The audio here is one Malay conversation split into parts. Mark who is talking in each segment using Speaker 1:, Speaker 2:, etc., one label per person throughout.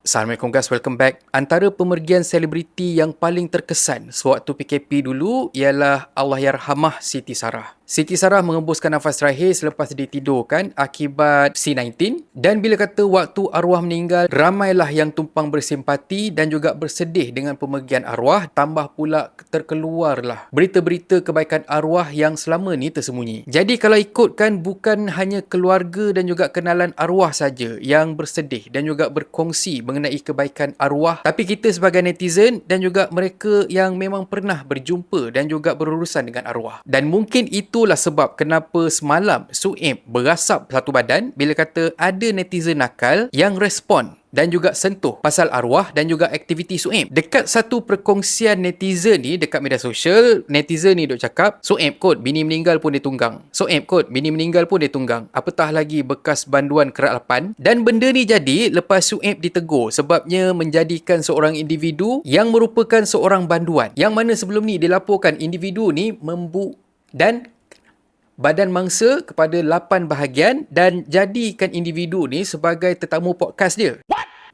Speaker 1: Assalamualaikum guys, welcome back. Antara pemergian selebriti yang paling terkesan sewaktu PKP dulu ialah Allahyarhamah Siti Sarah. Siti Sarah mengembuskan nafas terakhir selepas ditidurkan akibat C-19, dan bila kata waktu arwah meninggal, ramailah yang tumpang bersimpati dan juga bersedih dengan pemergian arwah, tambah pula terkeluarlah berita-berita kebaikan arwah yang selama ni tersembunyi. Jadi kalau ikutkan, bukan hanya keluarga dan juga kenalan arwah saja yang bersedih dan juga berkongsi mengenai kebaikan arwah, tapi kita sebagai netizen dan juga mereka yang memang pernah berjumpa dan juga berurusan dengan arwah. Dan mungkin itulah sebab kenapa semalam Suib berasap satu badan bila kata ada netizen nakal yang respon dan juga sentuh pasal arwah dan juga aktiviti Suib. Dekat satu perkongsian netizen ni dekat media sosial, netizen ni duk cakap, Suib kot bini meninggal pun dia tunggang. Suib kot bini meninggal pun dia tunggang. Apatah lagi bekas banduan keralapan. Dan benda ni jadi lepas Suib ditegur sebabnya menjadikan seorang individu yang merupakan seorang banduan, yang mana sebelum ni dilaporkan individu ni dan badan mangsa kepada 8 bahagian dan jadikan individu ni sebagai tetamu podcast dia.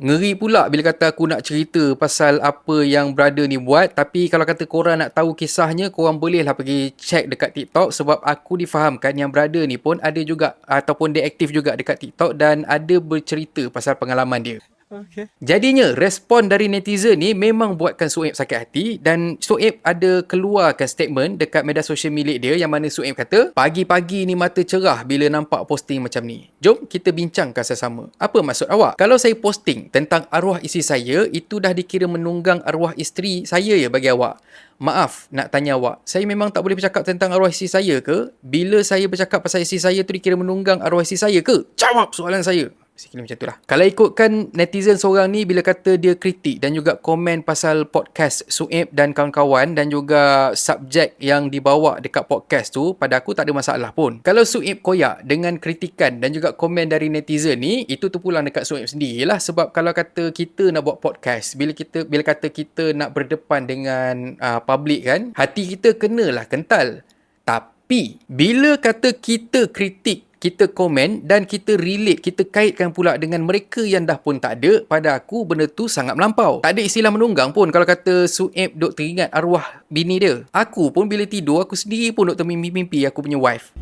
Speaker 1: Ngeri pula bila kata aku nak cerita pasal apa yang brother ni buat. Tapi kalau kata korang nak tahu kisahnya, korang bolehlah pergi check dekat TikTok, sebab aku difahamkan yang brother ni pun ada juga ataupun dia aktif juga dekat TikTok dan ada bercerita pasal pengalaman dia. Okay. Jadinya respon dari netizen ni memang buatkan Suib sakit hati, dan Suib ada keluarkan statement dekat media sosial milik dia yang mana Suib kata, pagi-pagi ni mata cerah bila nampak posting macam ni. Jom kita bincangkan sesama. Apa maksud awak? Kalau saya posting tentang arwah isteri saya, itu dah dikira menunggang arwah isteri saya ya bagi awak? Maaf nak tanya awak, saya memang tak boleh bercakap tentang arwah isteri saya ke? Bila saya bercakap pasal isteri saya tu dikira menunggang arwah isteri saya ke? Jawab soalan saya. Sikit macam itulah. Kalau ikutkan netizen seorang ni bila kata dia kritik dan juga komen pasal podcast Suib dan kawan-kawan dan juga subjek yang dibawa dekat podcast tu, pada aku tak ada masalah pun. Kalau Suib koyak dengan kritikan dan juga komen dari netizen ni, itu terpulang dekat Suib sendirilah. Sebab kalau kata kita nak buat podcast, bila kata kita nak berdepan dengan public kan, hati kita kenalah kental. Tapi bila kata kita kritik, kita komen dan kita relate, kita kaitkan pula dengan mereka yang dah pun tak ada, pada aku benda tu sangat melampau. Tak ada istilah menunggang pun kalau kata Suib duk teringat arwah bini dia. Aku pun bila tidur, aku sendiri pun duk termimpi-mimpi aku punya wife.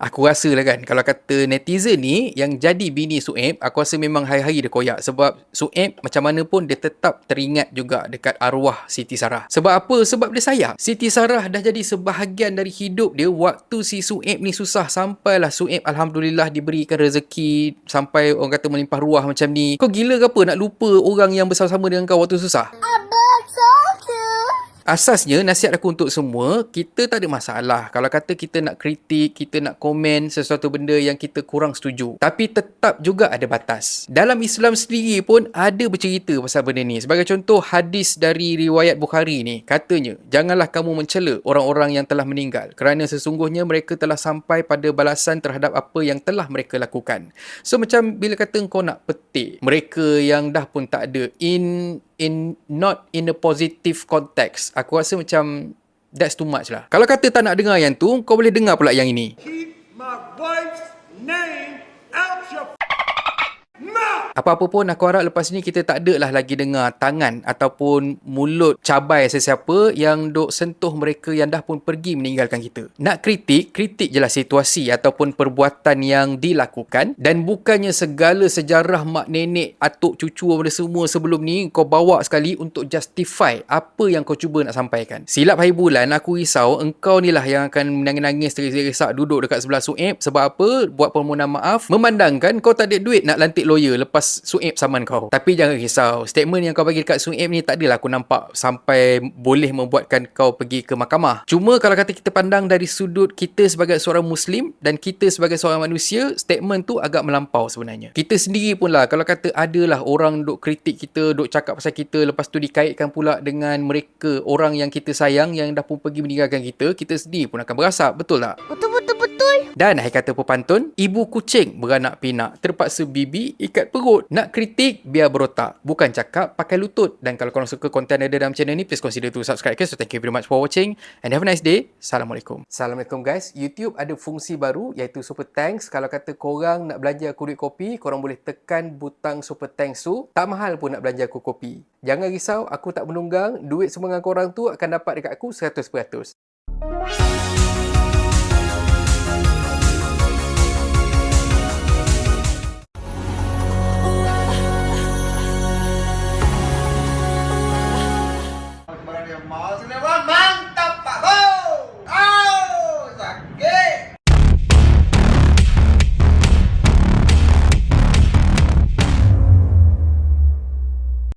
Speaker 1: Aku rasa lah kan, kalau kata netizen ni yang jadi bini Suib, aku rasa memang hari-hari dia koyak. Sebab Suib macam mana pun dia tetap teringat juga dekat arwah Siti Sarah. Sebab apa? Sebab dia sayang. Siti Sarah dah jadi sebahagian dari hidup dia waktu si Suib ni susah. Sampailah Suib alhamdulillah diberikan rezeki, sampai orang kata melimpah ruah macam ni. Kau gila ke apa nak lupa orang yang bersama-sama dengan kau waktu susah? Asasnya nasihat aku untuk semua, kita tak ada masalah kalau kata kita nak kritik, kita nak komen sesuatu benda yang kita kurang setuju. Tapi tetap juga ada batas. Dalam Islam sendiri pun ada bercerita pasal benda ni. Sebagai contoh, hadis dari riwayat Bukhari ni, katanya, janganlah kamu mencela orang-orang yang telah meninggal, kerana sesungguhnya mereka telah sampai pada balasan terhadap apa yang telah mereka lakukan. So macam bila kata kau nak petik mereka yang dah pun tak ada, not in a positive context, aku rasa macam that's too much lah. Kalau kata tak nak dengar yang tu, kau boleh dengar pula yang ini. Keep my wife's name out your mouth. Apa-apa pun, aku harap lepas ni kita tak ada lah lagi dengar tangan ataupun mulut cabai sesiapa yang duk sentuh mereka yang dah pun pergi meninggalkan kita. Nak kritik je lah situasi ataupun perbuatan yang dilakukan, dan bukannya segala sejarah mak nenek, atuk cucu benda semua sebelum ni kau bawa sekali untuk justify apa yang kau cuba nak sampaikan. Silap hari bulan, aku risau engkau ni lah yang akan menangis-nangis terisak-risak duduk dekat sebelah Suib. Sebab apa? Buat permohonan maaf memandangkan kau tak ada duit nak lantik lawyer lepas Suib saman kau. Tapi jangan risau, statement yang kau bagi dekat Suib ni tak adalah aku nampak sampai boleh membuatkan kau pergi ke mahkamah. Cuma kalau kata kita pandang dari sudut kita sebagai seorang Muslim dan kita sebagai seorang manusia, statement tu agak melampau sebenarnya. Kita sendiri pun lah, kalau kata adalah orang duk kritik kita, duk cakap pasal kita, lepas tu dikaitkan pula dengan mereka, orang yang kita sayang yang dah pun pergi meninggalkan kita, kita sendiri pun akan berasap. Betul tak?
Speaker 2: Betul.
Speaker 1: Dan hai kata pepantun, ibu kucing beranak pinak, terpaksa bibi ikat perut. Nak kritik, biar berotak. Bukan cakap pakai lutut. Dan kalau korang suka konten ada dalam channel ni, please consider to subscribe. So thank you very much for watching and have a nice day. Assalamualaikum. Assalamualaikum guys. YouTube ada fungsi baru iaitu Super Thanks. Kalau kata korang nak belanja aku duit kopi, korang boleh tekan butang Super Thanks tu. Tak mahal pun nak belanja aku kopi. Jangan risau, aku tak menunggang. Duit sumbangan korang tu akan dapat dekat aku 100%.